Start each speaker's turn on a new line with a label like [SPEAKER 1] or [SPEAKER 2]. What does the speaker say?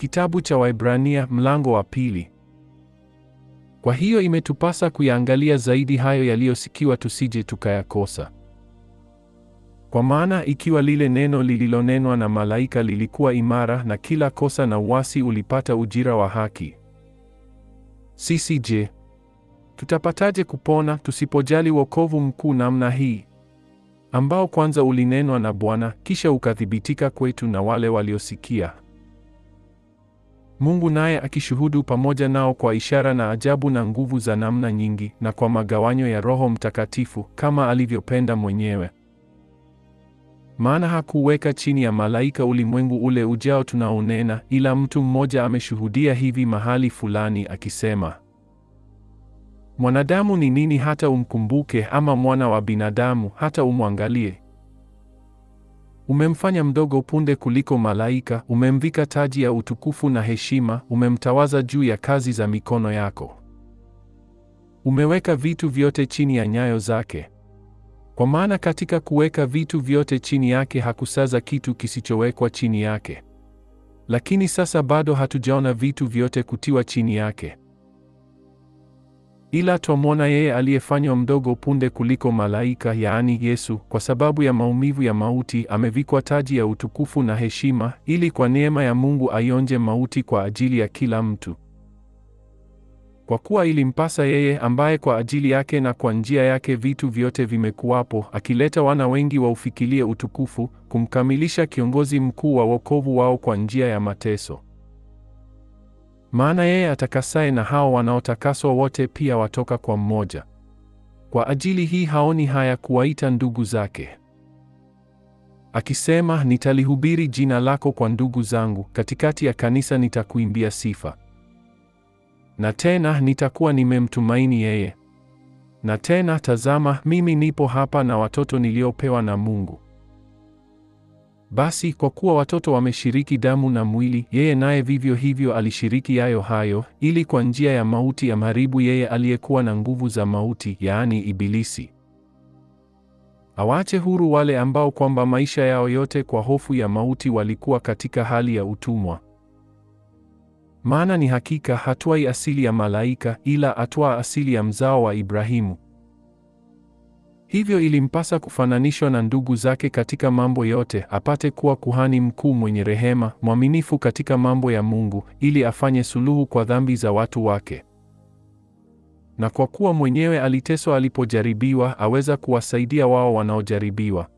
[SPEAKER 1] Kitabu cha Waebrania mlango wa 2. Kwa hiyo imetupasa kuyaangalia zaidi hayo yaliyosikiwa tusije tukayakosa. Kwa maana ikiwa lile neno lililonenwa na malaika lilikuwa imara na kila kosa na uasi ulipata ujira wa haki, sisi je, tutapataje kupona tusipojali wokovu mkuu namna hii, ambao kwanza ulinenwa na Bwana kisha ukathibitika kwetu na wale waliosikia? Mungu naye akishuhudu pamoja nao kwa ishara na ajabu na nguvu za namna nyingi na kwa magawanyo ya Roho Mtakatifu kama alivyopenda mwenyewe. Maana hakuweka chini ya malaika ulimwengu ule ujao tunaonena, ila mtu mmoja ameshuhudia hivi mahali fulani akisema, mwanadamu ni nini hata umkumbuke, ama mwana wa binadamu hata umwangalie? Umemfanya mdogo punde kuliko malaika, umemvika taji ya utukufu na heshima, umemtawaza juu ya kazi za mikono yako. Umeweka vitu vyote chini ya nyayo zake. Kwa maana katika kuweka vitu vyote chini yake hakusaza kitu kisichowekwa chini yake. Lakini sasa bado hatujaona vitu vyote kutiwa chini yake. Ila twamwona yeye aliyefanywa mdogo punde kuliko malaika, yaani Yesu, kwa sababu ya maumivu ya mauti amevikwa taji ya utukufu na heshima, ili kwa neema ya Mungu aionje mauti kwa ajili ya kila mtu. Kwa kuwa ilimpasa yeye ambaye kwa ajili yake na kwa njia yake vitu vyote vimekuwapo, akileta wana wengi waufikilie utukufu, kumkamilisha kiongozi mkuu wa wokovu wao kwa njia ya mateso. Maana yeye atakasaye na hao wanaotakaswa wote pia watoka kwa mmoja. Kwa ajili hii haoni haya kuwaita ndugu zake, akisema, nitalihubiri jina lako kwa ndugu zangu, katikati ya kanisa nitakuimbia sifa. Na tena nitakuwa nimemtumaini yeye. Na tena tazama, mimi nipo hapa na watoto niliopewa na Mungu. Basi kwa kuwa watoto wameshiriki damu na mwili, yeye naye vivyo hivyo alishiriki yayo hayo, ili kwa njia ya mauti amharibu yeye aliyekuwa na nguvu za mauti, yaani Ibilisi, awaache huru wale ambao kwamba maisha yao yote kwa hofu ya mauti walikuwa katika hali ya utumwa. Maana ni hakika hatwai asili ya malaika, ila atwaa asili ya mzao wa Ibrahimu. Hivyo ilimpasa kufananishwa na ndugu zake katika mambo yote, apate kuwa kuhani mkuu mwenye rehema, mwaminifu katika mambo ya Mungu, ili afanye suluhu kwa dhambi za watu wake. Na kwa kuwa mwenyewe aliteswa alipojaribiwa, aweza kuwasaidia wao wanaojaribiwa.